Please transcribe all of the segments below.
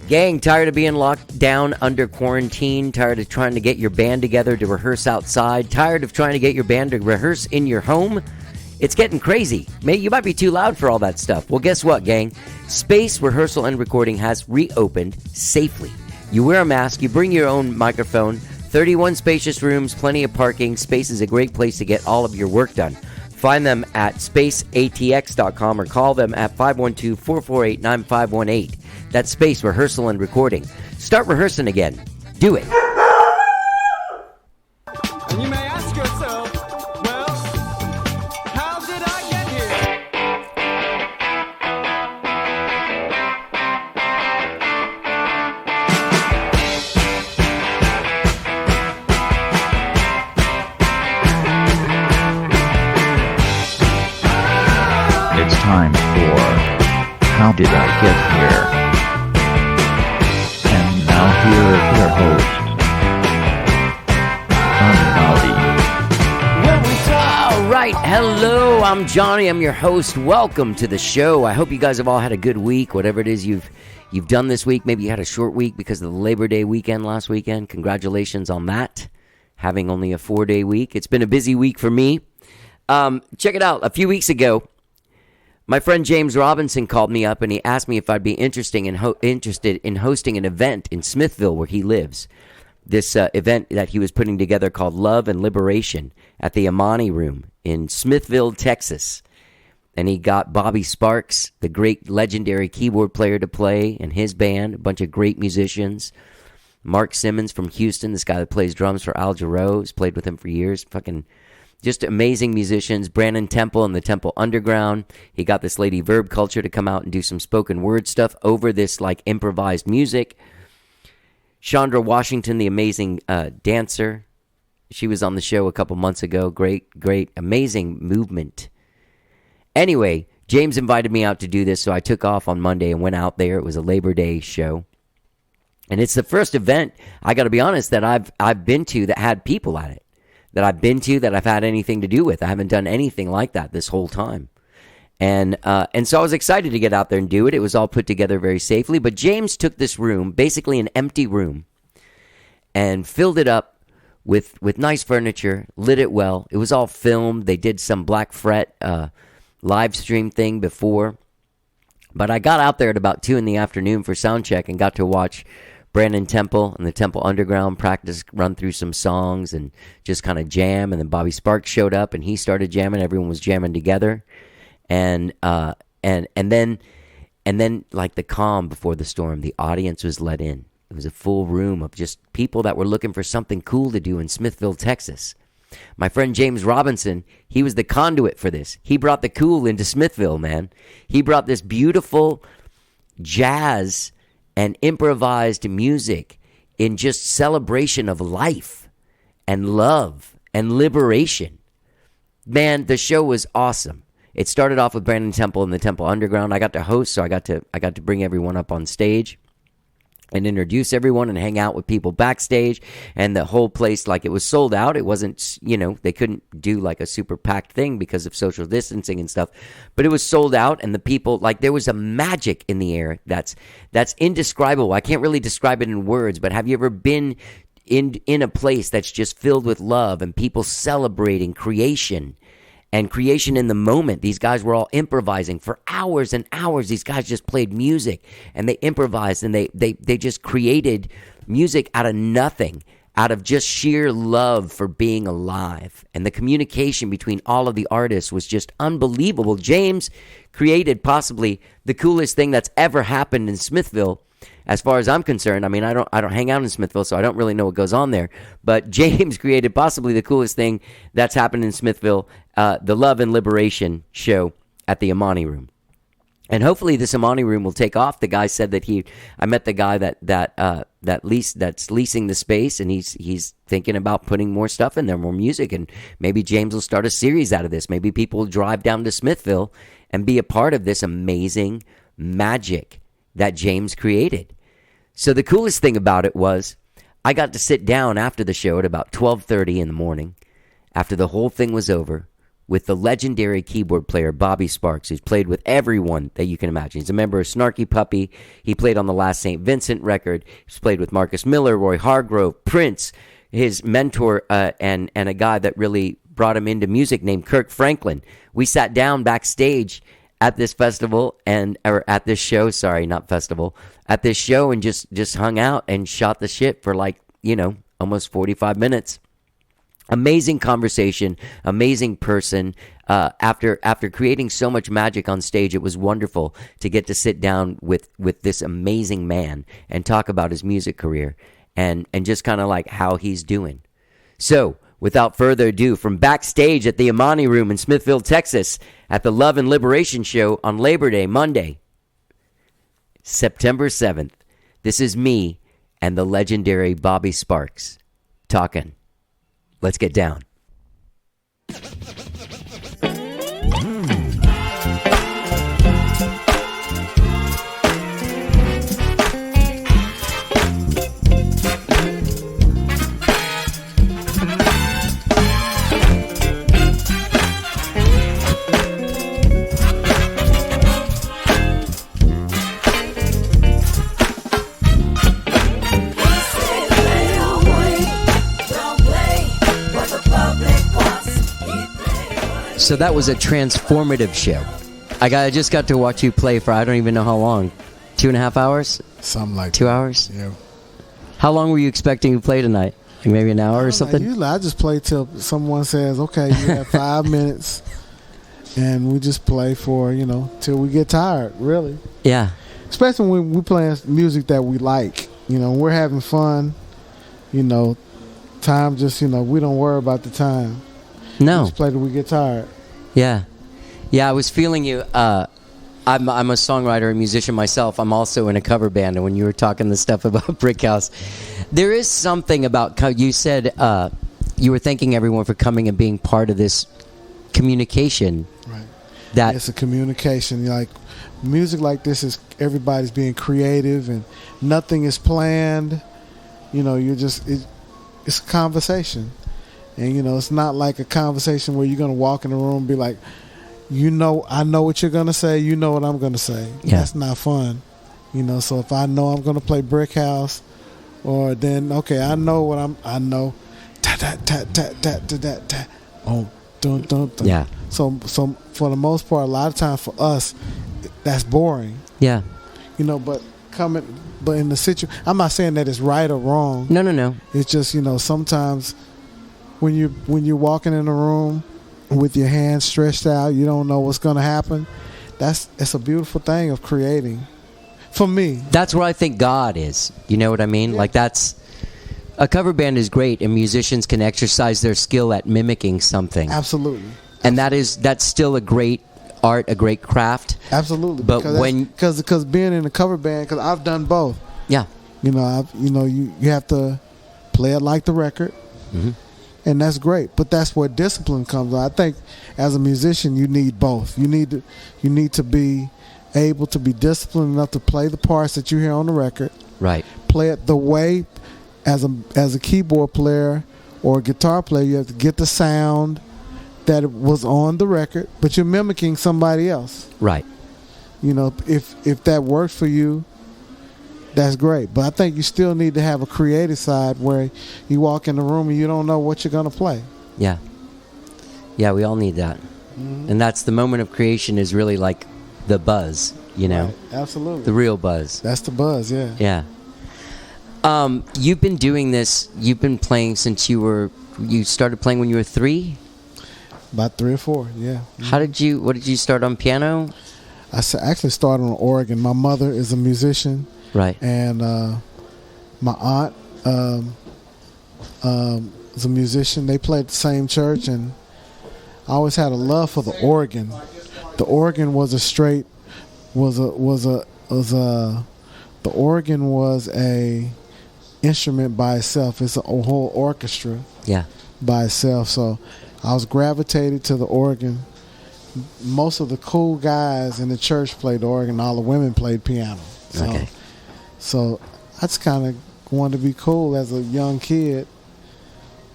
Gang, tired of being locked down under quarantine? Tired of trying to get your band together to rehearse outside? Tired of trying to get your band to rehearse in your home? It's getting crazy. You might be too loud for all that stuff. Well, guess what, gang? Space Rehearsal and Recording has reopened safely. You wear a mask, you bring your own microphone, 31 spacious rooms, plenty of parking. Space is a great place to get all of your work done. Find them at spaceatx.com or call them at 512-448-9518. That's Space Rehearsal and Recording. Start rehearsing again. Do it. And you may ask yourself, well, how did I get here? It's time for How Did I Get Here? And now here is your host, All right, hello, I'm Johnny, I'm your host. Welcome to the show. I hope you guys have all had a good week, whatever it is you've done this week. Maybe you had a short week because of the Labor Day weekend last weekend. Congratulations on that, having only a 4-day week. It's been a busy week for me. Check it out. A few weeks ago, my friend James Robinson called me up and he asked me if I'd be interested in hosting an event in Smithville where he lives. This event that he was putting together called Love and Liberation at the Amani Room in Smithville, Texas. And he got Bobby Sparks, the great legendary keyboard player, to play, and his band, a bunch of great musicians. Mark Simmons from Houston, this guy that plays drums for Al Jarreau, has played with him for years. Fucking just amazing musicians. Brandon Temple and the Temple Underground. He got this lady Verb Culture to come out and do some spoken word stuff over this like improvised music. Chandra Washington, the amazing dancer. She was on the show a couple months ago. Great, amazing movement. Anyway, James invited me out to do this, so I took off on Monday and went out there. It was a Labor Day show. And it's the first event, I got to be honest, that I've been to that had people at it. That I've been to that I've had anything to do with. I haven't done anything like that this whole time. And so I was excited to get out there and do it. It was all put together very safely. But James took this room, basically an empty room, and filled it up with nice furniture, lit it well. It was all filmed. They did some Black Fret live stream thing before. But I got out there at about 2 in the afternoon for sound check and got to watch Brandon Temple and the Temple Underground practice, run through some songs and just kind of jam. And then Bobby Sparks showed up and he started jamming. Everyone was jamming together. And then like the calm before the storm, the audience was let in. It was a full room of just people that were looking for something cool to do in Smithville, Texas. My friend James Robinson, he was the conduit for this. He brought the cool into Smithville, man. He brought this beautiful jazz and improvised music in just celebration of life and love and liberation. Man, the show was awesome. It started off with Brandon Temple and the Temple Underground. I got to host, so I got to bring everyone up on stage and introduce everyone and hang out with people backstage. And the whole place, like, it was sold out. It wasn't, they couldn't do like a super packed thing because of social distancing and stuff. But it was sold out, and the people, like, there was a magic in the air that's indescribable. I can't really describe it in words, but have you ever been in a place that's just filled with love and people celebrating creation? And creation in the moment. These guys were all improvising for hours and hours. These guys just played music and they improvised and they just created music out of nothing, out of just sheer love for being alive. And the communication between all of the artists was just unbelievable. James created possibly the coolest thing that's ever happened in Smithville. As far as I'm concerned, I mean, I don't hang out in Smithville, so I don't really know what goes on there. But James created possibly the coolest thing that's happened in Smithville, the Love and Liberation show at the Amani Room. And hopefully this Amani Room will take off. The guy said that I met the guy that's leasing the space, and he's thinking about putting more stuff in there, more music, and maybe James will start a series out of this. Maybe people will drive down to Smithville and be a part of this amazing magic that James created. So the coolest thing about it was I got to sit down after the show at about 12:30 in the morning, after the whole thing was over, with the legendary keyboard player Bobby Sparks, who's played with everyone that you can imagine. He's a member of Snarky Puppy. He played on the last St. Vincent record. He's played with Marcus Miller, Roy Hargrove, Prince, his mentor, and a guy that really brought him into music named Kirk Franklin. We sat down backstage at this festival or at this show, sorry, not festival, at this show, and just hung out and shot the shit for almost 45 minutes. Amazing conversation, amazing person. After creating so much magic on stage, it was wonderful to get to sit down with this amazing man and talk about his music career and just kind of like how he's doing. So, without further ado, from backstage at the Imani Room in Smithville, Texas, at the Love and Liberation Show on Labor Day, Monday, September 7th, this is me and the legendary Bobby Sparks talking. Let's get down. So that was a transformative show. I just got to watch you play for I don't even know how long. 2.5 hours? Something like 2 that. hours? Yeah. How long were you expecting to play tonight? Like maybe an hour or something? Usually I just play till someone says, okay, you have 5 minutes. And we just play for, till we get tired, really. Yeah. Especially when we're playing music that we like. We're having fun. Time just, we don't worry about the time. No. We just play till we get tired. Yeah. Yeah, I was feeling you. I'm a songwriter and musician myself. I'm also in a cover band. And when you were talking the stuff about Brick House, there is something about, you said you were thanking everyone for coming and being part of this communication. Right. That it's a communication. Like music like this is everybody's being creative and nothing is planned. You're just, it's a conversation. And, it's not like a conversation where you're going to walk in the room and be like, I know what you're going to say. You know what I'm going to say. Yeah. That's not fun. So if I know I'm going to play Brick House, or then, okay, I know. Ta-ta-ta-ta-ta-ta-ta-ta. Oh, dun, dun, dun. Yeah. So for the most part, a lot of times for us, that's boring. Yeah. But in the situation, I'm not saying that it's right or wrong. No. It's just, sometimes when you're walking in a room with your hands stretched out, you don't know what's going to happen. It's a beautiful thing of creating. For me, that's where I think God is. You know what I mean? Yeah. Like that's a cover band is great, and musicians can exercise their skill at mimicking something. Absolutely. And that's still a great art, a great craft. Absolutely. But because being in a cover band, because I've done both. Yeah. You have to play it like the record. Mm-hmm. And that's great, but that's where discipline comes in. I think as a musician, you need both. You need to be able to be disciplined enough to play the parts that you hear on the record. Right. Play it the way, as a keyboard player or a guitar player, you have to get the sound that was on the record, but you're mimicking somebody else. Right. If that works for you, that's great. But I think you still need to have a creative side where you walk in the room and you don't know what you're going to play. Yeah. Yeah, we all need that. Mm-hmm. And that's the moment of creation is really like the buzz, Right. Absolutely. The real buzz. That's the buzz, yeah. Yeah. You've been doing this, you've been playing since you started playing when you were 3? About 3 or 4, yeah. Mm-hmm. What did you start on, piano? I actually started on organ. My mother is a musician. Right. And my aunt is a musician. They played at the same church, and I always had a love for the organ. The organ was the organ was a instrument by itself. It's a whole orchestra. Yeah. By itself. So I was gravitated to the organ. Most of the cool guys in the church played the organ. All the women played piano. So I just kind of wanted to be cool as a young kid.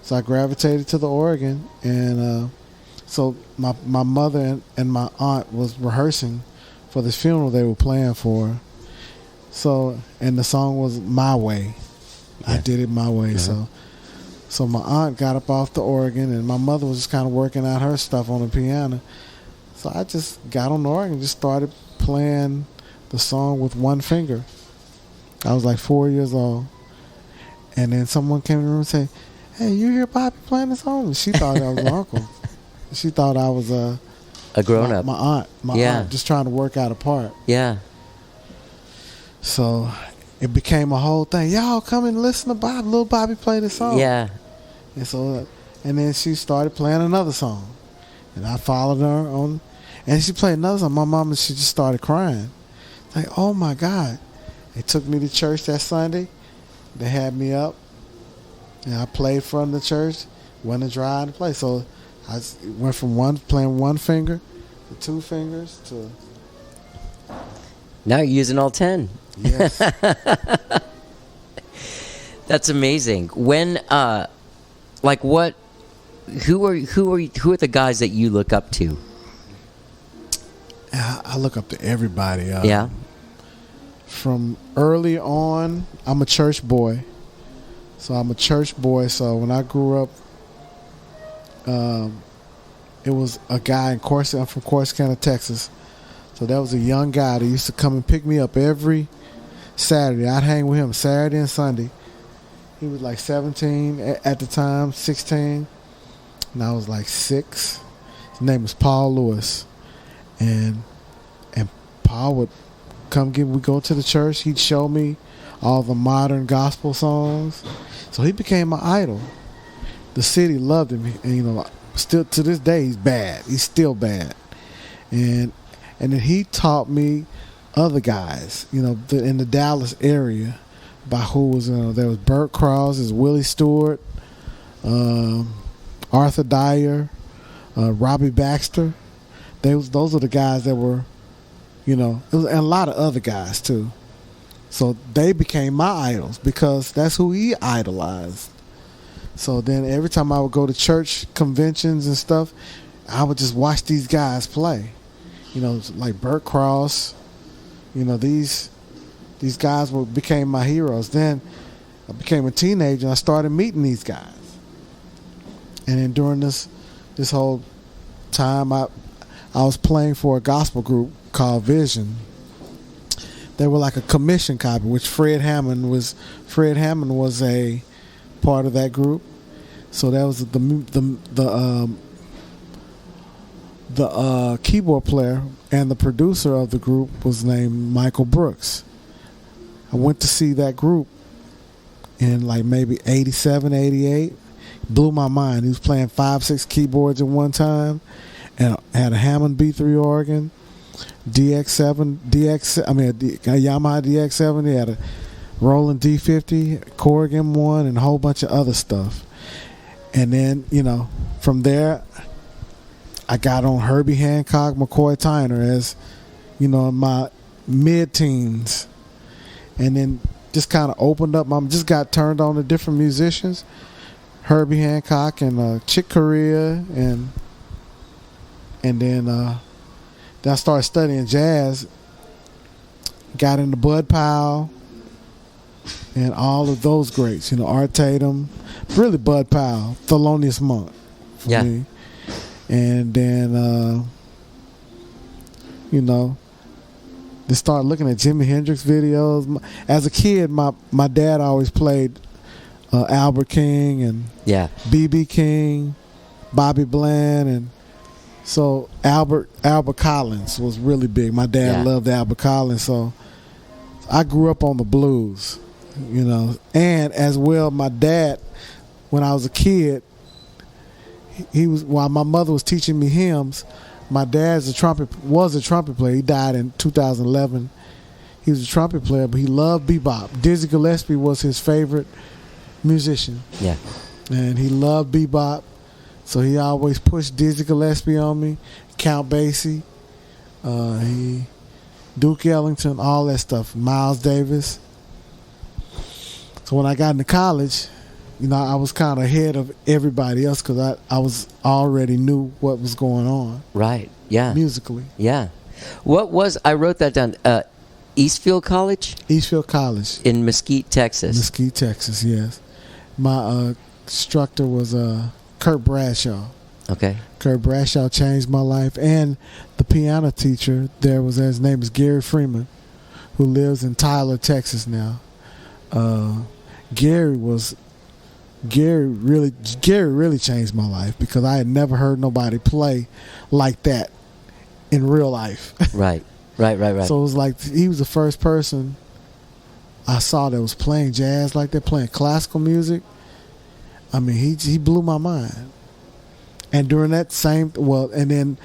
So I gravitated to the organ, and So my mother and my aunt was rehearsing for this funeral they were playing for. So, and the song was My Way. I did it my way. So my aunt got up off the organ, and my mother was just kind of working out her stuff on the piano. So I just got on the organ and just started playing the song with one finger. I was like 4 years old. And then someone came in the room and said, "Hey, you hear Bobby playing the song?" And she thought I was my uncle. She thought I was a grown-up. My aunt. My aunt just trying to work out a part. Yeah. So it became a whole thing. Y'all come and listen to Bobby. Little Bobby play this song. Yeah. And so, and then she started playing another song, and I followed her on, and she played another song. My mom, she just started crying, like, "Oh my God!" They took me to church that Sunday. They had me up, and I played from the church. Wasn't dry to play, so I went from playing one finger to two fingers to. Now you're using all 10. Yes. That's amazing. When like what who are the guys that you look up to? I look up to everybody. Yeah. From early on, I'm a church boy. So I'm a church boy. So when I grew up, it was a guy in Corsicana. I'm from Corsicana, Texas. So that was a young guy that used to come and pick me up every Saturday. I'd hang with him Saturday and Sunday. He was like 17 at the time, 16. And I was like 6. His name was Paul Lewis. And Paul would come we go to the church. He'd show me all the modern gospel songs. So he became my idol. The city loved him. And, still to this day, he's bad. He's still bad. And then he taught me other guys, in the Dallas area, by who was, there was Burt Krause, there's Willie Stewart, Arthur Dyer, Robbie Baxter. Those are the guys that were, and a lot of other guys too. So they became my idols because that's who he idolized. So then every time I would go to church conventions and stuff, I would just watch these guys play. Like Burt Krause, these guys became my heroes. Then I became a teenager and I started meeting these guys. And then during this whole time, I was playing for a gospel group called Vision. They were like a commission copy, which Fred Hammond was a part of that group. So that was the keyboard player and the producer of the group was named Michael Brooks. I went to see that group in like maybe 87, 88. Blew my mind. He was playing 5-6 keyboards at one time and had a Hammond B3 organ, a Yamaha DX7. He had a Roland D50, Korg M1, and a whole bunch of other stuff. And then, from there, I got on Herbie Hancock, McCoy Tyner as, in my mid-teens. And then just kind of opened up. I just got turned on to different musicians. Herbie Hancock and Chick Corea. And then I started studying jazz. Got into Bud Powell and all of those greats. Art Tatum. Really Bud Powell. Thelonious Monk for me. And then, they started looking at Jimi Hendrix videos. As a kid, my dad always played Albert King and B.B. King, Bobby Bland, and so Albert Collins was really big. My dad loved Albert Collins, so I grew up on the blues, and as well, my dad, when I was a kid, while my mother was teaching me hymns, my dad was a trumpet player. He died in 2011. He was a trumpet player, but he loved bebop. Dizzy Gillespie was his favorite musician. Yeah. And he loved bebop, so he always pushed Dizzy Gillespie on me, Count Basie, Duke Ellington, all that stuff, Miles Davis. So when I got into college, I was kind of ahead of everybody else because I was already knew what was going on Right. Yeah. musically. Yeah. I wrote that down. Eastfield College Eastfield College, in Mesquite, Texas. Mesquite, Texas. Yes, my instructor was Kurt Bradshaw. Okay. Kurt Bradshaw changed my life, and the piano teacher there was his name is Gary Freeman, who lives in Tyler, Texas now. Gary really changed my life because I had never heard nobody play like that in real life. Right. So it was like he was the first person I saw that was playing jazz like that, playing classical music. I mean, he blew my mind. And during that and then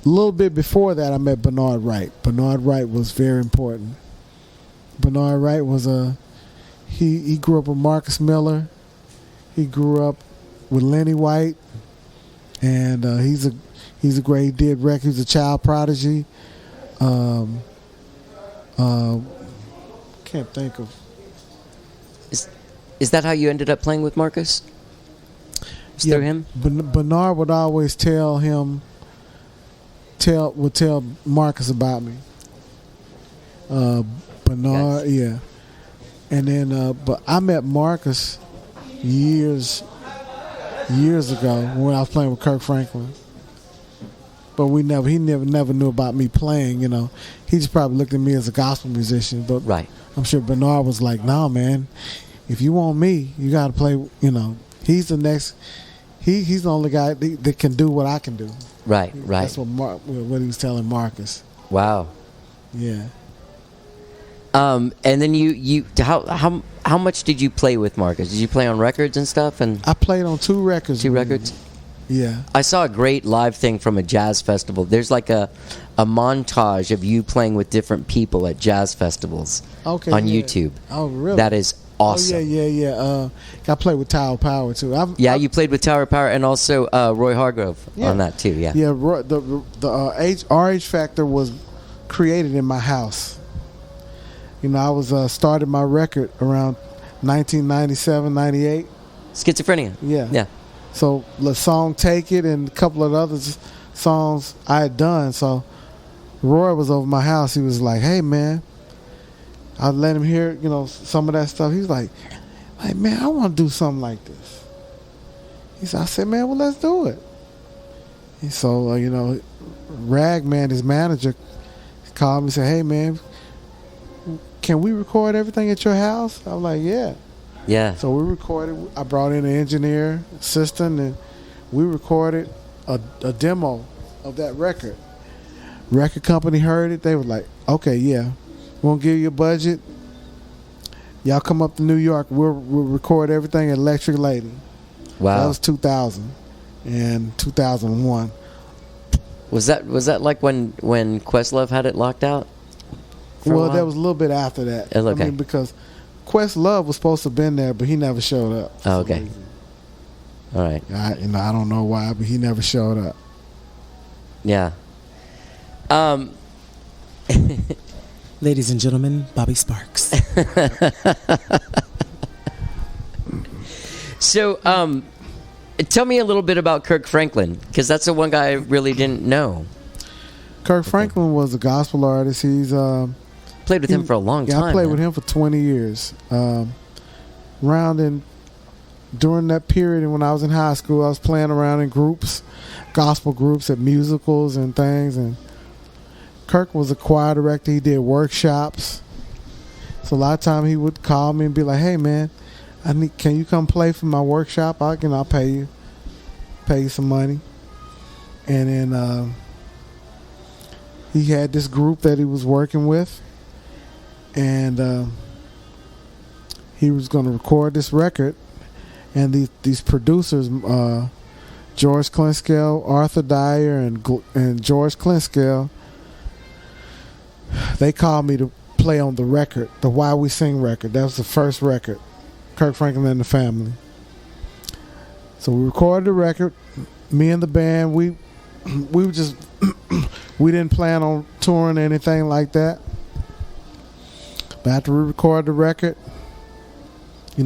a little bit before that, I met Bernard Wright. Bernard Wright was very important. Bernard Wright was he grew up with Marcus Miller. He grew up with Lenny White, and he's a great. He did records. He's a child prodigy. Can't think of. Is that how you ended up playing with Marcus? Through him? Bernard would always tell Marcus about me. Bernard, Yes. yeah. And then, but I met Marcus years ago when I was playing with Kirk Franklin. But he never knew about me playing. He just probably looked at me as a gospel musician. But Right. I'm sure Bernard was like, "Nah, man, if you want me, you got to play." He's the next. He's the only guy that can do what I can do. Right. That's what he was telling Marcus. Wow. Yeah. And then you how much did you play with Marcus? Did you play on records and stuff? And I played on 2 records. 2 records? Yeah. I saw a great live thing from a jazz festival. There's like a montage of you playing with different people at jazz festivals on YouTube. Oh, really? That is awesome. Oh, yeah. I played with Tower Power too. You played with Tower Power and also Roy Hargrove on that too. Yeah. Yeah. The RH Factor was created in my house. I was started my record around 1997, 98. Schizophrenia. Yeah. So the song "Take It" and a couple of other songs I had done. So Roy was over my house. He was like, "Hey, man," I let him hear, some of that stuff. He's like, "Man, I want to do something like this." I said, "Man, well, let's do it." And so, Ragman, his manager, called me and said, "Hey, man, can we record everything at your house?" I was like, "Yeah." Yeah. So we recorded. I brought in an engineer, assistant, and we recorded a demo of that record. Record company heard it. They were like, "Okay, yeah, we'll give you a budget. Y'all come up to New York. We'll record everything at Electric Lady." Wow. So that was 2000 and 2001. Was that like when Questlove had it locked out? Well, that was a little bit after that. Okay. I mean, because Questlove was supposed to have been there, but he never showed up. Oh, okay. All right. I don't know why, but he never showed up. Yeah. Ladies and gentlemen, Bobby Sparks. So, tell me a little bit about Kirk Franklin, because that's the one guy I really didn't know. Kirk Franklin was a gospel artist. He's played with him for a long time. Yeah, I played with him for 20 years. During that period, and when I was in high school, I was playing around in groups, gospel groups at musicals and things. And Kirk was a choir director. He did workshops. So a lot of time he would call me and be like, "Hey, man, can you come play for my workshop? I'll pay you some money." And then he had this group that he was working with, and he was going to record this record. And these producers, George Clinskell, Arthur Dyer, and George Clinskell, they called me to play on the record, the Why We Sing record. That was the first record, Kirk Franklin and the Family. So we recorded the record. Me and the band, we were just we didn't plan on touring or anything like that. But after we recorded the record, we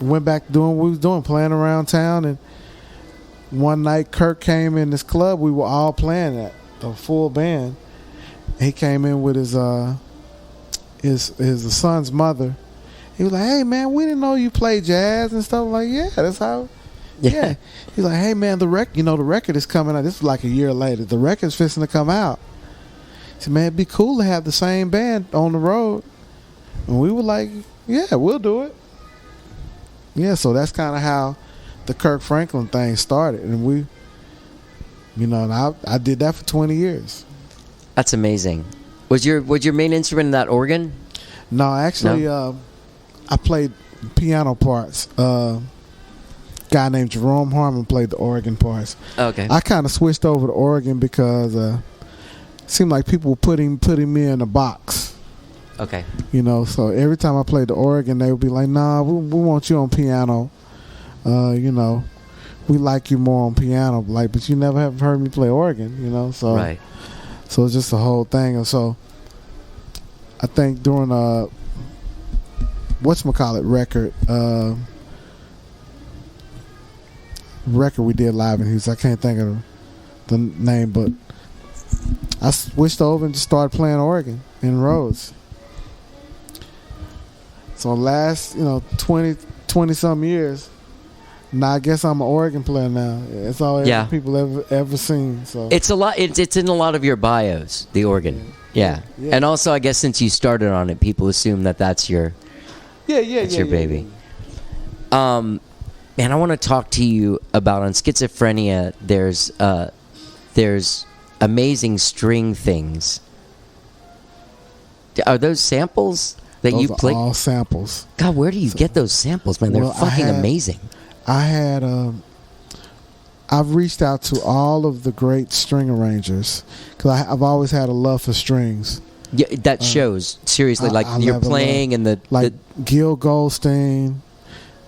went back doing what we was doing, playing around town. And one night, Kirk came in this club. We were all playing at the full band. He came in with his son's mother. He was like, "Hey man, we didn't know you play jazz and stuff." I'm like, yeah, that's how. Yeah. He's like, "Hey man, the record is coming out." This was like a year later. The record's fixing to come out. He said, "Man, it'd be cool to have the same band on the road." And we were like, "Yeah, we'll do it." Yeah, so that's kind of how the Kirk Franklin thing started, and we, and I did that for 20 years. That's amazing. Was your main instrument that organ? No, actually, I played piano parts. Guy named Jerome Harmon played the organ parts. Okay. I kind of switched over to organ because it seemed like people were putting me in a box. Okay. So every time I played the organ, they would be like, "Nah, we want you on piano. We like you more on piano, but you never have heard me play organ, So right. So it's just the whole thing. And so I think during record we did live in Houston, I can't think of the name, but I switched over and just started playing organ in Rhodes. So last 20 some years, now I guess I'm an organ player now. It's all people ever seen. So it's a lot. It's in a lot of your bios, the organ. Yeah. And also I guess since you started on it, people assume that's your your baby. Man, I want to talk to you about on Schizophrenia. There's amazing string things. Are those samples that you play? All samples. God, where do you get those samples, man? They're fucking amazing. I've reached out to all of the great string arrangers because I've always had a love for strings. Yeah, that shows. Seriously, you're playing and Gil Goldstein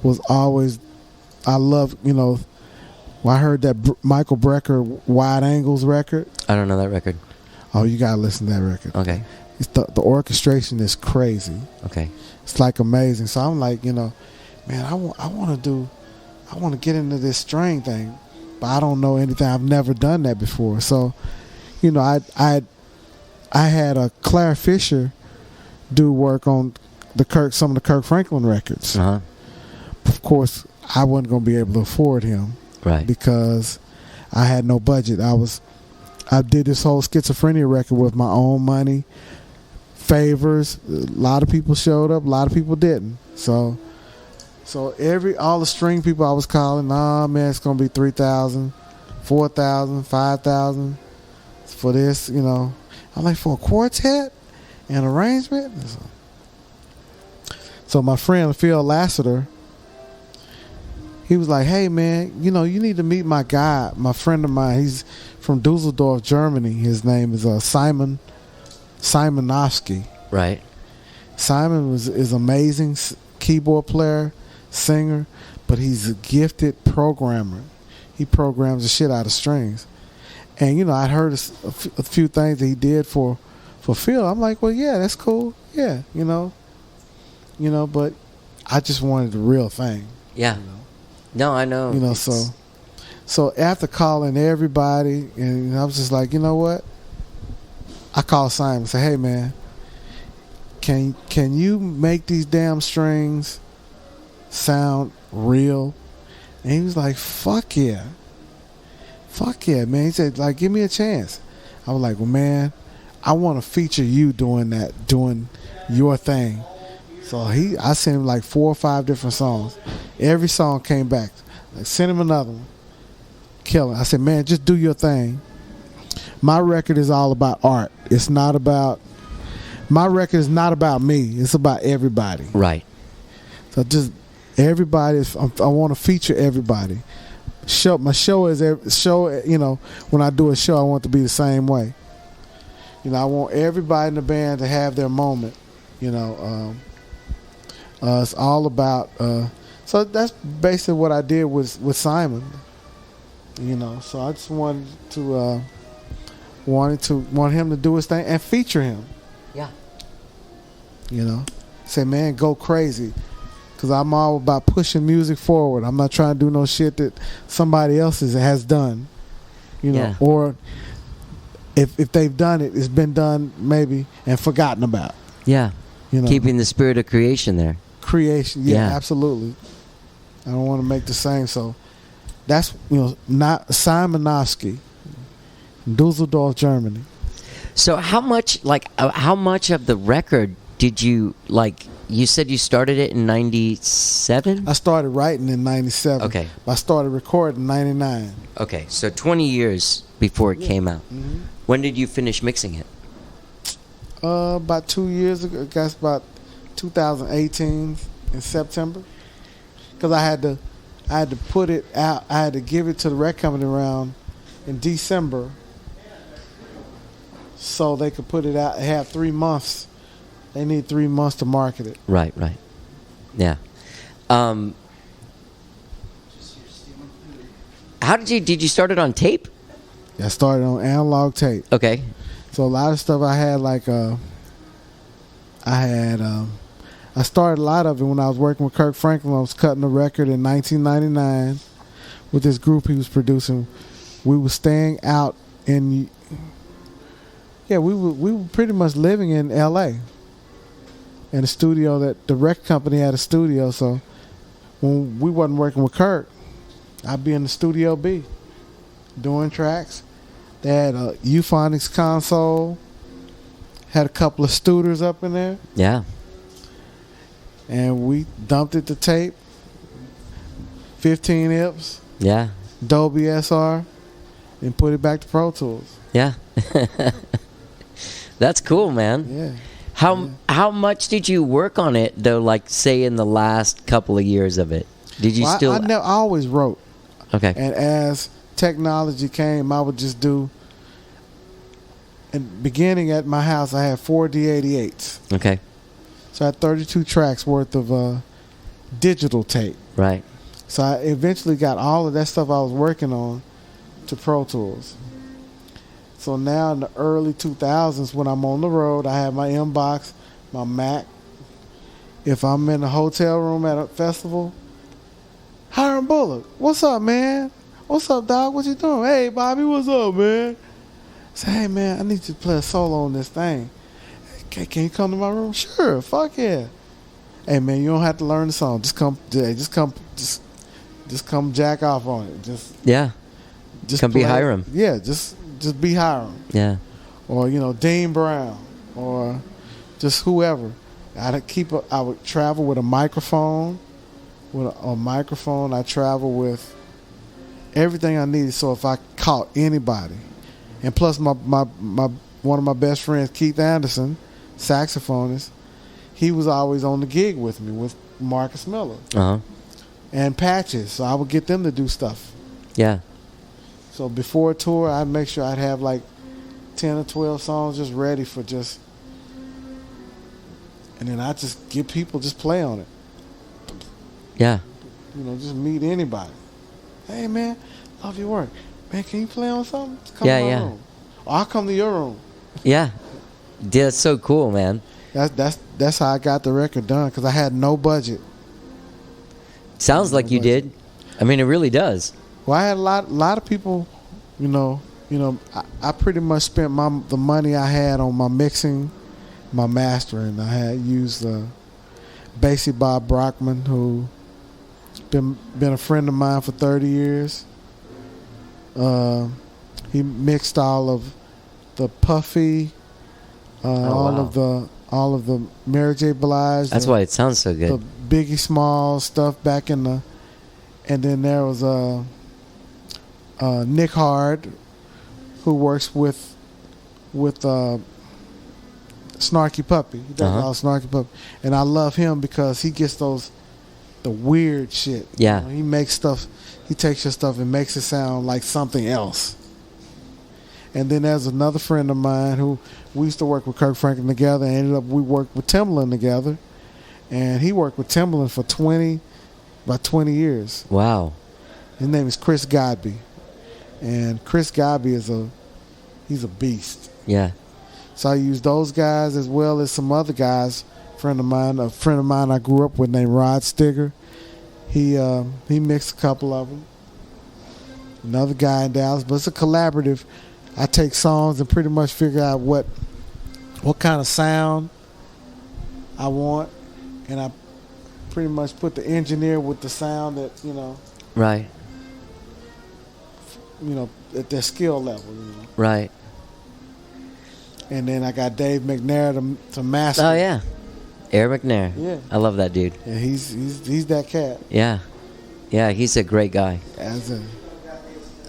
was always. I love, I heard that Michael Brecker Wide Angles record. I don't know that record. Oh, you gotta listen to that record. Okay. It's the orchestration is crazy. Okay. It's like amazing. So I'm like, man, I want to get into this string thing, but I don't know anything. I've never done that before. So, I had a Claire Fisher do work on some of the Kirk Franklin records. Uh-huh. Of course, I wasn't going to be able to afford him, right? Because I had no budget. I did this whole Schizophrenia record with my own money, favors. A lot of people showed up, a lot of people didn't. So all the string people I was calling, nah, man, it's going to be $3,000, $4,000, $5,000 for this. I'm like, for a quartet and arrangement. So my friend Phil Lassiter, he was like, "Hey man, you need to meet my guy, my friend of mine. He's from Dusseldorf, Germany. His name is Simon Simonowski." Right. Simon is amazing keyboard player, singer, but he's a gifted programmer. He programs the shit out of strings. And I'd heard a few things that he did for Phil. I'm like, well, yeah, that's cool. Yeah, but I just wanted the real thing. Yeah. No, I know. So after calling everybody, and I was just like, you know what? I called Simon and said, "Hey man, can you make these damn strings sound real?" And he was like, "Fuck yeah, man." He said, "Like, give me a chance." I was like, "Well, man, I want to feature you doing your thing." So I sent him like 4 or 5 different songs. Every song came back. Like, send him another one. Kill it. I said, "Man, just do your thing." My record is all about art. My record is not about me. It's about everybody. Right. So just everybody. I want to feature everybody. My show is when I do a show, I want it to be the same way. I want everybody in the band to have their moment. It's all about. So that's basically what I did with Simon. So I just wanted him to do his thing and feature him. Yeah. Say, man, go crazy. because I'm all about pushing music forward. I'm not trying to do no shit that somebody else has done, you know, Yeah. or if they've done it, it's been done maybe and forgotten about. Yeah. You know, Keeping the spirit of creation there. creation. Yeah, Yeah. absolutely. I don't want to make the same. So that's, you know, not Simonovsky, Dusseldorf, Germany. So how much of the record did you, like, you said you started it in 97? I started writing in 97. Okay. I started recording in 99. Okay, so 20 years before it came out. Mm-hmm. When did you finish mixing it? About 2 years ago, I guess about 2018 in September. Because I had to put it out. I had to give it to the record company around in December, so they could put it out. They have 3 months. They need 3 months to market it. Right. Yeah. How did you start it on tape? I started on analog tape. Okay. So a lot of stuff I had, like I started a lot of it when I was working with Kirk Franklin. I was cutting a record in 1999 with this group he was producing. We were staying out in, we were pretty much living in L.A. in a studio that the record company had a studio. So when we wasn't working with Kirk, I'd be in the Studio B doing tracks. They had a Euphonics console, had a couple of Studers up in there, Yeah. and we dumped it to tape, 15 IPs, Yeah. Dolby SR, and put it back to Pro Tools. Yeah. That's cool, man. Yeah. How much did you work on it though? Like, say, in the last couple of years of it, did you Well, still? I always wrote, Okay. and as technology came, I would just do. And beginning at my house, I had 4 D88s, Okay. so I had 32 tracks worth of digital tape. Right. So I eventually got all of that stuff I was working on to Pro Tools. So now in the early 2000s, when I'm on the road, I have my inbox, my Mac. If I'm in a hotel room at a festival, Hiram Bullock, what's up, man? What's up, dog? What you doing? Hey, Bobby, what's up, man? Say, hey, man, I need you to play a solo on this thing. Hey, can you come to my room? Sure, fuck yeah. Hey, man, you don't have to learn the song. Just come jack off on it. Yeah. Just Come be play it. Hiram. Yeah, just be Hiram. Yeah. Or, you know, Dean Brown, or just whoever. I would travel with a microphone. With a microphone, I travel with everything I needed. So if I caught anybody, and plus my one of my best friends, Keith Anderson, saxophonist, he was always on the gig with me with Marcus Miller Uh huh. and Patches. So I would get them to do stuff. Yeah. So before a tour, I'd make sure I'd have like 10 or 12 songs just ready for just, and then I just get people just play on it. Yeah. You know, just meet anybody. Hey man, love your work. Man, can you play on something? Come Yeah, to my yeah. room. Or I'll come to your room. Yeah. That's so cool, man. That's how I got the record done, because I had no budget. Sounds like you did. I mean, it really does. Well, I had a lot of people, you know, I pretty much spent the money I had on my mixing, my mastering. I had used Basie Bob Brockman, who been a friend of mine for 30 years. He mixed all of the Puffy, all of the Mary J. Blige. That's why it sounds so The good. Biggie Smalls stuff back in the, and then there was Nick Hard, who works with Snarky Puppy. He does all Snarky Puppy, and I love him because he gets the weird shit. Yeah. You know, he makes stuff. He takes your stuff and makes it sound like something else. And then there's another friend of mine who we used to work with Kirk Franklin together, and we worked with Timbaland together, and he worked with Timbaland for about 20 years. Wow. His name is Chris Godby, and Chris Godby he's a beast. Yeah. So I use those guys as well as some other guys friend of mine I grew up with named Rod Stigger. He mixed a couple of them. Another guy in Dallas, but it's a collaborative. I take songs and pretty much figure out what kind of sound I want, and I pretty much put the engineer with the sound that Right. At their skill level. Right. And then I got Dave McNair to master. Oh yeah, Aaron McNair. Yeah. I love that dude. And he's that cat. Yeah, yeah, he's a great guy. As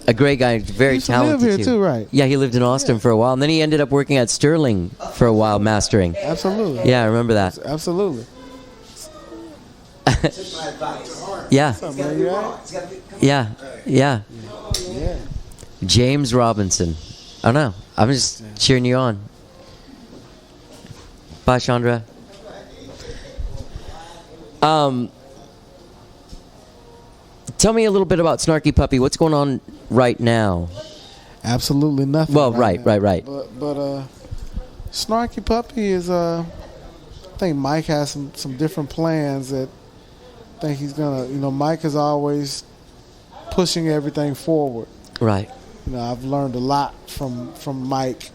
A great guy, very he used to talented live here too, right? Yeah, he lived in Austin for a while, and then he ended up working at Sterling for a while, mastering. Absolutely. Yeah, I remember that. Absolutely. Yeah, Man, you all right? yeah, yeah. Yeah. James Robinson. Oh no, I'm just cheering you on. Bye, Chandra. Tell me a little bit about Snarky Puppy. What's going on right now? Absolutely nothing. Well, right. right. But Snarky Puppy is I think Mike has some different plans that I think he's gonna. Mike is always pushing everything forward. Right. I've learned a lot from Mike,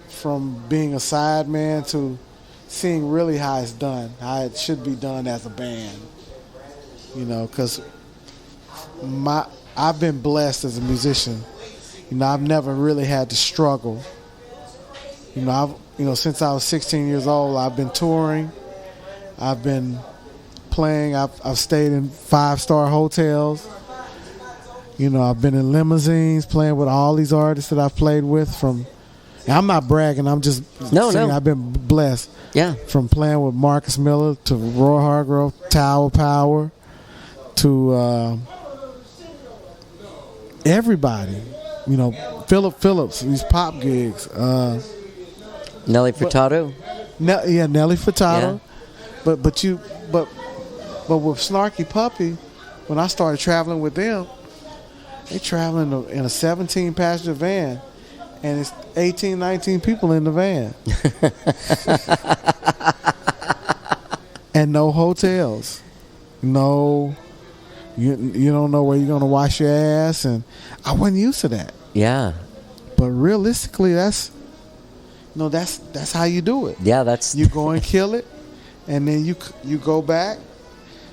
from being a side man to seeing really how it's done, how it should be done as a band. Because I've been blessed as a musician. I've never really had to struggle. Since I was 16 years old, I've been touring. I've been playing. I've stayed in 5-star hotels. I've been in limousines playing with all these artists that I've played with. And I'm not bragging. I'm just saying I've been blessed. Yeah. From playing with Marcus Miller to Roy Hargrove, Tower Power, to everybody. Philip Phillips, these pop gigs. Nelly Furtado. Nelly Furtado. Yeah. But with Snarky Puppy, when I started traveling with them, they traveling in a 17-passenger van, and it's 18, 19 people in the van. And no hotels. No, you don't know where you're going to wash your ass, and I wasn't used to that. Yeah. But realistically, that's how you do it. Yeah, that's You go and kill it, and then you go back.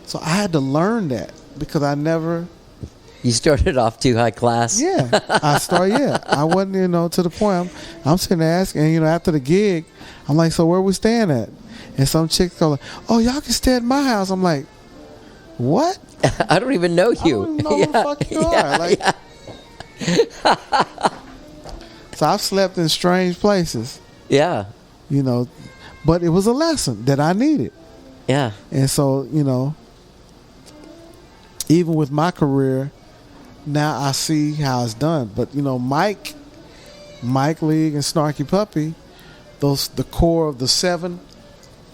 So I had to learn that because I never. You started off too high class. Yeah, I wasn't, to the point. I'm sitting there asking, and after the gig, I'm like, so where we staying at? And some chick go like, oh, y'all can stay at my house. I'm like, what? I don't even know you. I don't even know who the fuck you are. Like, so I've slept in strange places. Yeah. But it was a lesson that I needed. Yeah. And so, even with my career, now I see how it's done. But Mike League and Snarky Puppy, the core of the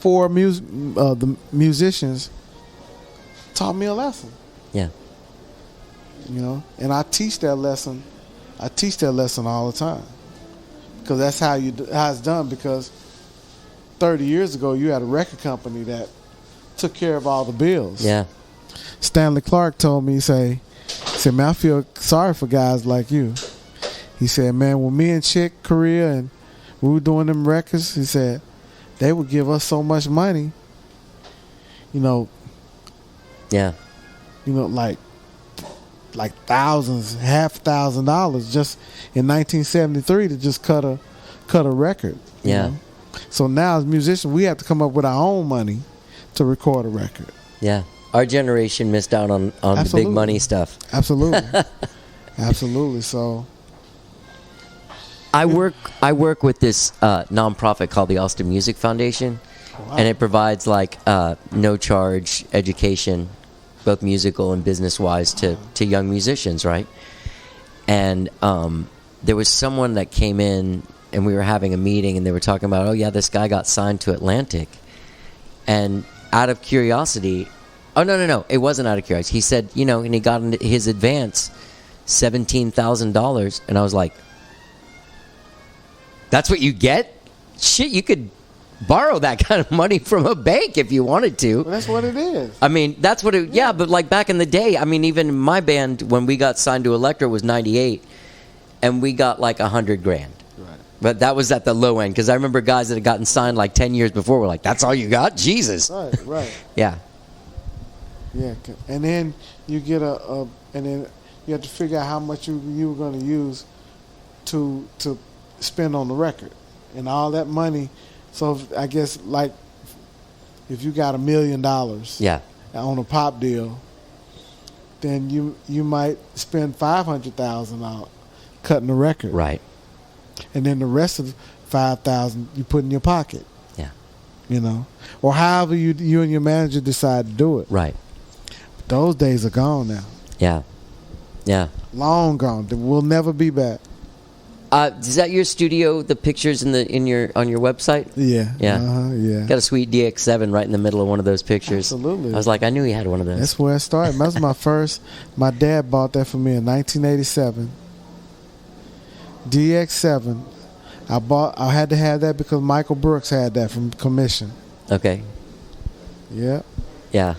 the musicians taught me a lesson. Yeah. And I teach that lesson. I teach that lesson all the time because that's how it's done. Because 30 years ago, you had a record company that took care of all the bills. Yeah. Stanley Clark told me, he said, man, I feel sorry for guys like you. He said, man, when me and Chick Corea and we were doing them records, he said, they would give us so much money, Yeah. like thousands, $5,000 just in 1973 to just cut a record. Yeah. So now as musicians, we have to come up with our own money to record a record. Yeah. Our generation missed out on the big money stuff. Absolutely. Absolutely. So I work with this nonprofit called the Austin Music Foundation, and it provides no charge education, both musical and business wise, to young musicians, right? And there was someone that came in, and we were having a meeting, and they were talking about, oh yeah, this guy got signed to Atlantic, and out of curiosity. Oh, no. It wasn't out of curiosity. He said, and he got his advance $17,000. And I was like, that's what you get? Shit, you could borrow that kind of money from a bank if you wanted to. Well, that's what it is. I mean, that's what it. Yeah, but like back in the day, I mean, even my band when we got signed to Elektra was '98, and we got like $100,000. Right. But that was at the low end because I remember guys that had gotten signed like 10 years before were like, "That's all you got, Jesus." Right. Yeah. Yeah, and then you get and then you have to figure out how much you were going to use to spend on the record, and all that money. So I guess like if you got $1 million, Yeah. on a pop deal, then you might spend $500,000 out cutting the record, Right. and then the rest of $5,000 you put in your pocket, Yeah. or however you and your manager decide to do it. Right. Those days are gone now. Yeah. Yeah. Long gone. They will never be back. Is that your studio? The pictures on your website? Yeah. Yeah. Yeah. Got a sweet DX7 right in the middle of one of those pictures. Absolutely. I was like, I knew he had one of those. That's where it started. That was my first. My dad bought that for me in 1987. DX7. I had to have that because Michael Brooks had that from commission. Okay. Yeah. Yeah.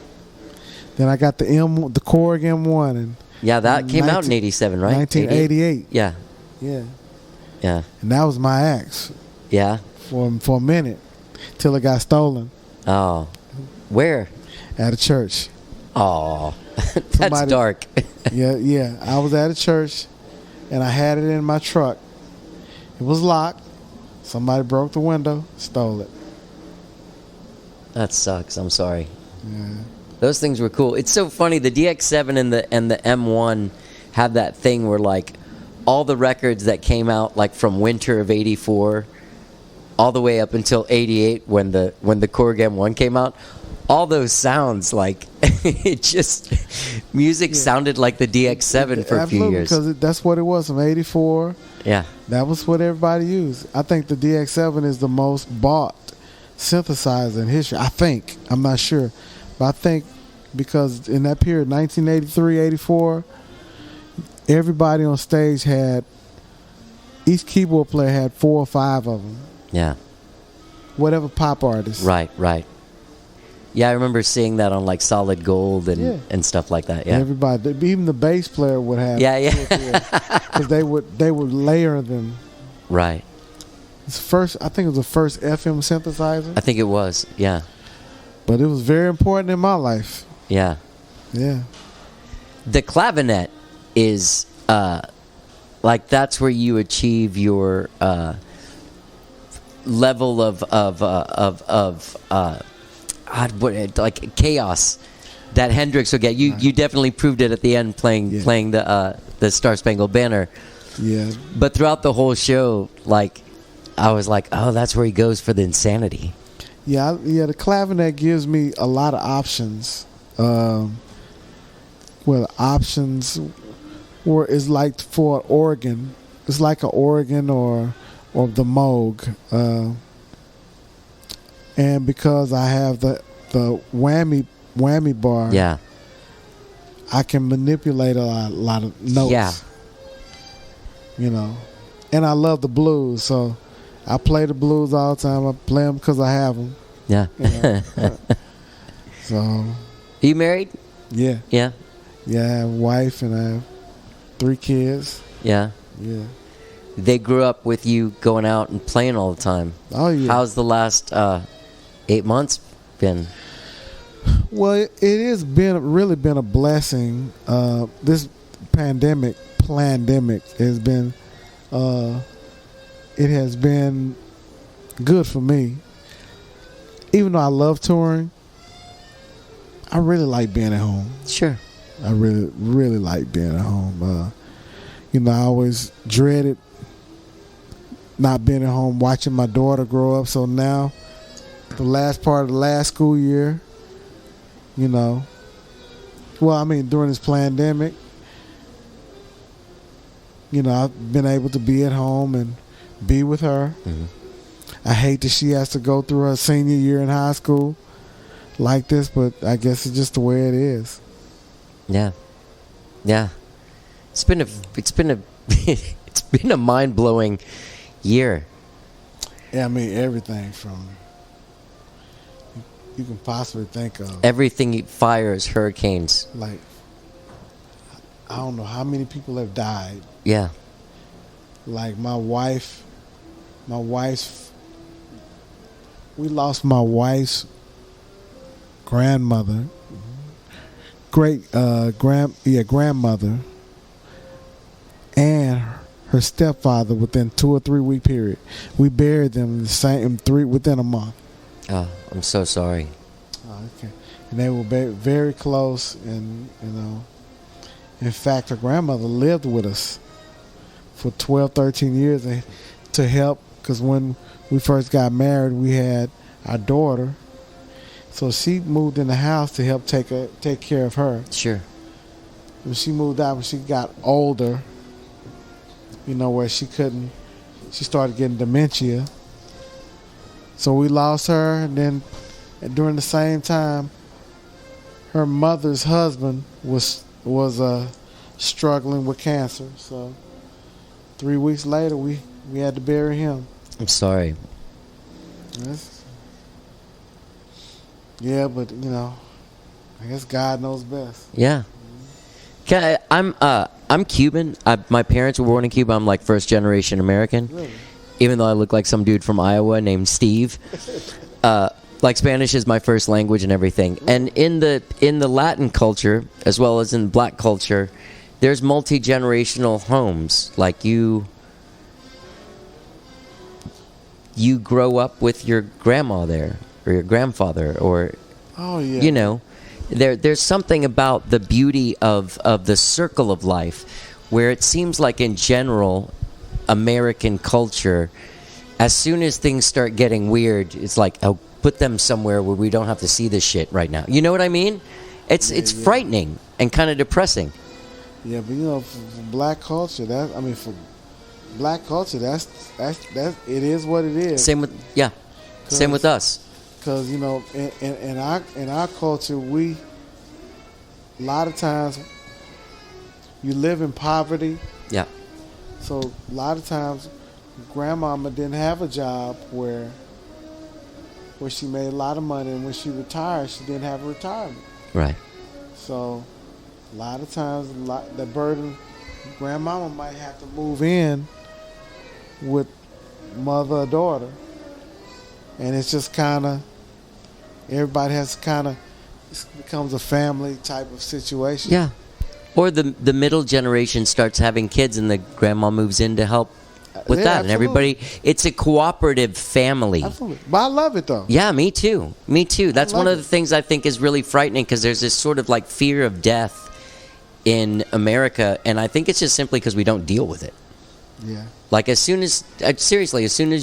Then I got the Korg M1 in Yeah, that came out in 87, right? 1988. Yeah. Yeah. Yeah. And that was my axe Yeah. for a minute till it got stolen Oh. Where? at a church. Oh. That's Somebody- dark. Yeah. I was at a church and I had it in my truck. It was locked. Somebody broke the window, stole it. That sucks. I'm sorry. Yeah. Those things were cool. It's so funny. The DX7 and the M1 have that thing where like all the records that came out like from winter of '84 all the way up until '88 when the Korg M1 came out, all those sounds like it just music sounded like the DX7 for a few years. Because that's what it was from '84. Yeah. That was what everybody used. I think the DX7 is the most bought synthesizer in history. I think. I'm not sure. But I think because in that period, 1983, 84, everybody on stage each keyboard player had 4 or 5 of them. Yeah. Whatever pop artist. Right. Yeah, I remember seeing that on like Solid Gold and stuff like that. Yeah. Everybody, even the bass player would have. Yeah. Because they would layer them. Right. I think it was the first FM synthesizer. I think it was. Yeah. But it was very important in my life. Yeah. Yeah. The clavinet is like that's where you achieve your level of like chaos that Hendrix will get. You definitely proved it at the end playing the Star Spangled Banner. Yeah. But throughout the whole show, like I was like, oh, that's where he goes for the insanity. Yeah. The clavinet gives me a lot of options. Well, options is like for an organ. It's like an organ or the Moog. And because I have the whammy bar, Yeah. I can manipulate a lot of notes. Yeah. And I love the blues, so I play the blues all the time. I play them because I have them. Yeah. So. Are you married? Yeah. Yeah. Yeah, I have a wife and I have 3 kids. Yeah. Yeah. They grew up with you going out and playing all the time. Oh, yeah. How's the last 8 months been? Well, it has really been a blessing. This pandemic has been, it has been good for me. Even though I love touring, I really like being at home. Sure. I really, really like being at home. I always dreaded not being at home, watching my daughter grow up. So now, the last part of the last school year, during this pandemic, I've been able to be at home and be with her. Mm-hmm. I hate that she has to go through her senior year in high school like this, but I guess it's just the way it is. Yeah. Yeah. It's been a mind-blowing year. Yeah, everything from you can possibly think of. Everything fires, hurricanes. Like, I don't know how many people have died. Yeah. Like my wife's, we lost my wife's grandmother, grandmother, and her stepfather within 2 or 3 week period. We buried them within a month. Oh, I'm so sorry. Oh, okay. And they were very close, and in fact, her grandmother lived with us for 12, 13 years to help, because when we first got married, we had our daughter. So she moved in the house to help take care of her. Sure. When she moved out, when she got older, where she started getting dementia. So we lost her, and then during the same time, her mother's husband was struggling with cancer. So 3 weeks later, we had to bury him. I'm sorry. Yeah, but I guess God knows best. Yeah. I'm Cuban. My parents were born in Cuba. I'm like first generation American. Really? Even though I look like some dude from Iowa named Steve. Like Spanish is my first language and everything. And in the Latin culture, as well as in black culture, there's multi-generational homes. Like you grow up with your grandma there, or your grandfather, or Oh yeah. There's something about the beauty of the circle of life, where it seems like in general American culture, as soon as things start getting weird, it's like, oh, put them somewhere where we don't have to see this shit right now. You know what I mean? It's frightening and kind of depressing. Yeah, but for black culture, that's it is what it is. Same with us. Because in our culture, a lot of times you live in poverty. Yeah. So a lot of times, grandmama didn't have a job where she made a lot of money, and when she retired, she didn't have a retirement. Right. So a lot of times, the burden, grandmama might have to move in with mother or daughter, and it's just kind of, everybody has it becomes a family type of situation. Yeah. Or the middle generation starts having kids, and the grandma moves in to help with that. And everybody, it's a cooperative family. Absolutely. But I love it, though. Yeah, me too. That's one of the things I think is really frightening, because there's this sort of like fear of death in America, and I think it's just simply because we don't deal with it. Yeah. Like as soon as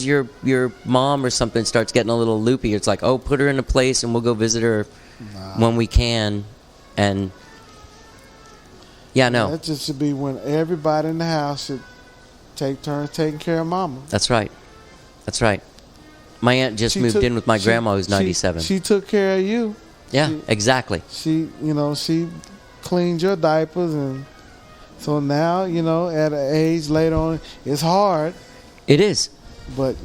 your mom or something starts getting a little loopy, it's like, oh, put her in a place and we'll go visit her when we can. And yeah, no. That just should be when everybody in the house should take turns taking care of mama. That's right. My aunt just moved in with my grandma, who's 97. She took care of you. Yeah, exactly. She cleaned your diapers, and so now, at an age later on, it's hard. It is. But,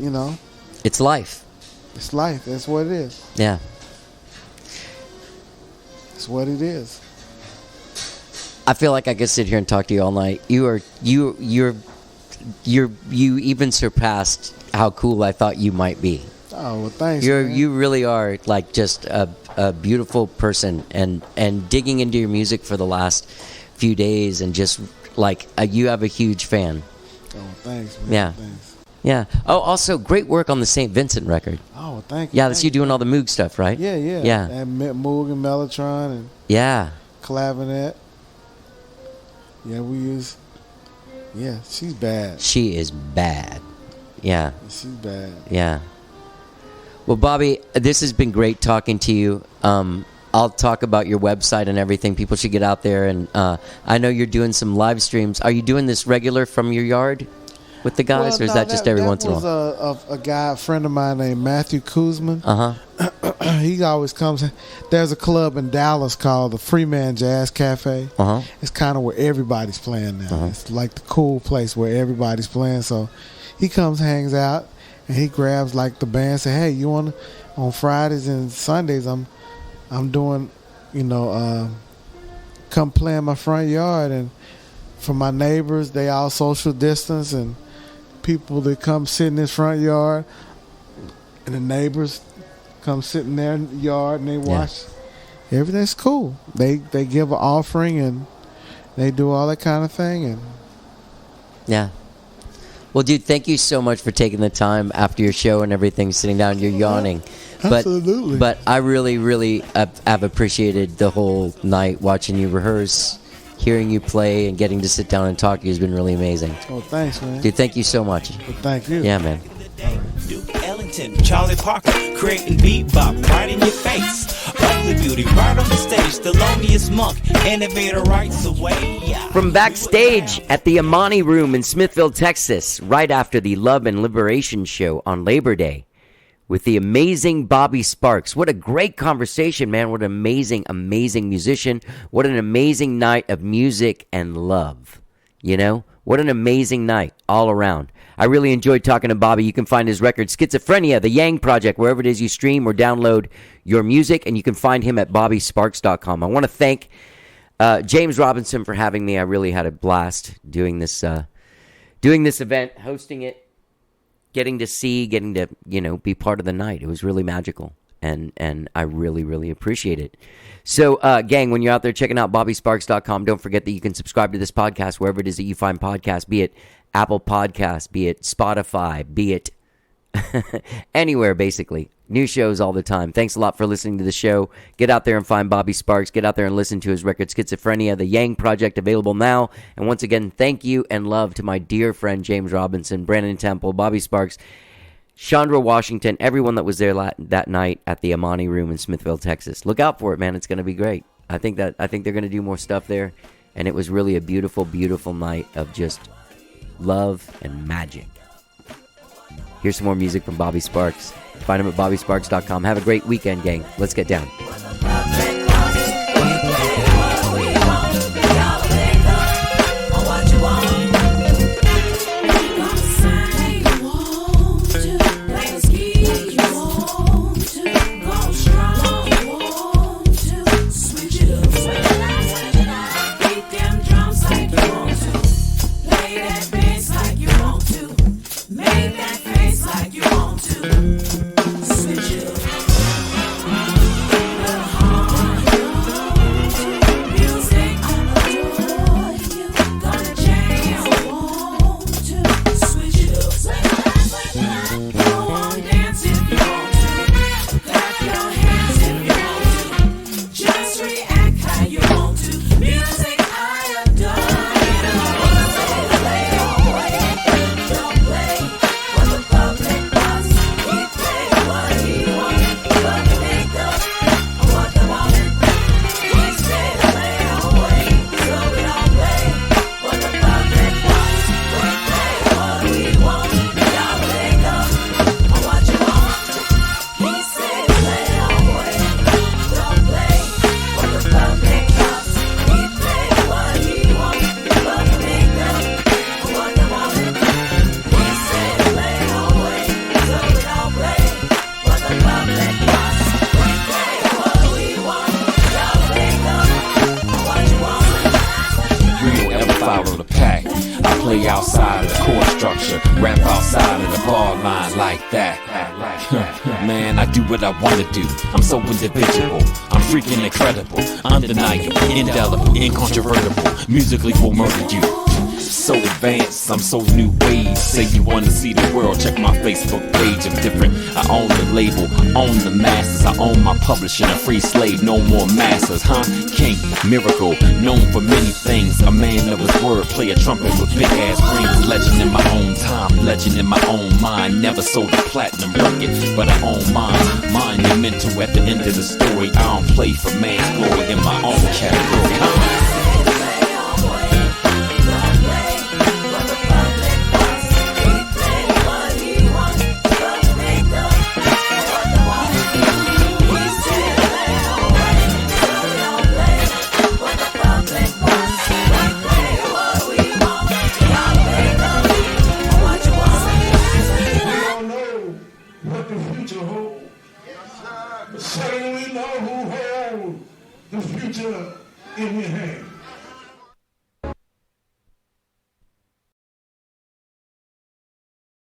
it's life. It's life. That's what it is. Yeah. It's what it is. I feel like I could sit here and talk to you all night. You even surpassed how cool I thought you might be. Oh, well, thanks, man. You really are like just a beautiful person, and digging into your music for the last few days, and just like you have a huge fan. Oh, thanks, man. Yeah. Thanks. Yeah. Oh, also great work on the St. Vincent record. Oh, well, thank you. Yeah, that's you doing all the Moog stuff, right? Yeah. Yeah. And Moog and Mellotron and Yeah. clavinet. Yeah, we use. Yeah, she's bad. She is bad. Yeah. She's bad. Yeah. Well, Bobby, this has been great talking to you. I'll talk about your website and everything. People should get out there. And I know you're doing some live streams. Are you doing this regular from your yard with the guys, or is that just every once in a while? That was a guy, a friend of mine named Matthew Kuzman. Uh-huh. He always comes. There's a club in Dallas called the Freeman Jazz Cafe. Uh-huh. It's kind of where everybody's playing now. Uh-huh. It's like the cool place where everybody's playing. So he comes, hangs out, and he grabs like the band, say, hey, you want to on Fridays and Sundays, I'm doing, come play in my front yard, and for my neighbors, they all social distance, and people that come sit in this front yard, and the neighbors come sit in their yard and they watch. Yeah. Everything's cool. They give an offering and they do all that kind of thing, and yeah. Well, dude, thank you so much for taking the time after your show and everything, sitting down. You're yawning. Absolutely. But I really, really have appreciated the whole night watching you rehearse, hearing you play, and getting to sit down and talk to you has been really amazing. Oh, thanks, man. Dude, thank you so much. Well, thank you. Yeah, man. Duke Ellington, Charlie Parker, creating bebop right in your face. Ugly beauty right on the stage, the loneliest monk, innovator writes away. From backstage at the Amani Room in Smithville, Texas, right after the Love and Liberation show on Labor Day, with the amazing Bobby Sparks. What a great conversation, man. What an amazing, amazing musician. What an amazing night of music and love. You know? What an amazing night all around. I really enjoyed talking to Bobby. You can find his record, Schizophrenia, The Yang Project, wherever it is you stream or download your music, and you can find him at bobbysparks.com. I want to thank James Robinson for having me. I really had a blast doing this event, hosting it. Getting to be part of the night. It was really magical, and I really, really appreciate it. So, gang, when you're out there checking out bobbysparks.com, don't forget that you can subscribe to this podcast wherever it is that you find podcasts, be it Apple Podcasts, be it Spotify, be it anywhere, basically. New shows all the time. Thanks a lot for listening to the show. Get out there and find Bobby Sparks. Get out there and listen to his record, Schizophrenia, The Yang Project, available now. And once again, thank you and love to my dear friend James Robinson, Brandon Temple, Bobby Sparks, Chandra Washington, everyone that was there that night at the Amani Room in Smithville, Texas. Look out for it, man. It's going to be great. I think they're going to do more stuff there. And it was really a beautiful, beautiful night of just love and magic. Here's some more music from Bobby Sparks. Find him at bobbysparks.com. Have a great weekend, gang. Let's get down. Man, I do what I wanna do. I'm so individual. I'm freaking incredible. Undeniable, indelible, incontrovertible. Musically will murder you. So advanced, I'm so new age. Say you wanna see the world, check my Facebook page. I'm different. I own the label, own the masters. I own my publishing, a free slave, no more masters, huh? King, miracle, known for many things. A man of his word, play a trumpet with big ass rings. Legend in my own time, legend in my own mind. Never sold a platinum record, but I own mine. Mine and mental at the end of the story. I don't play for man's glory in my own category, huh? Certainly we know who holds the future in your hands.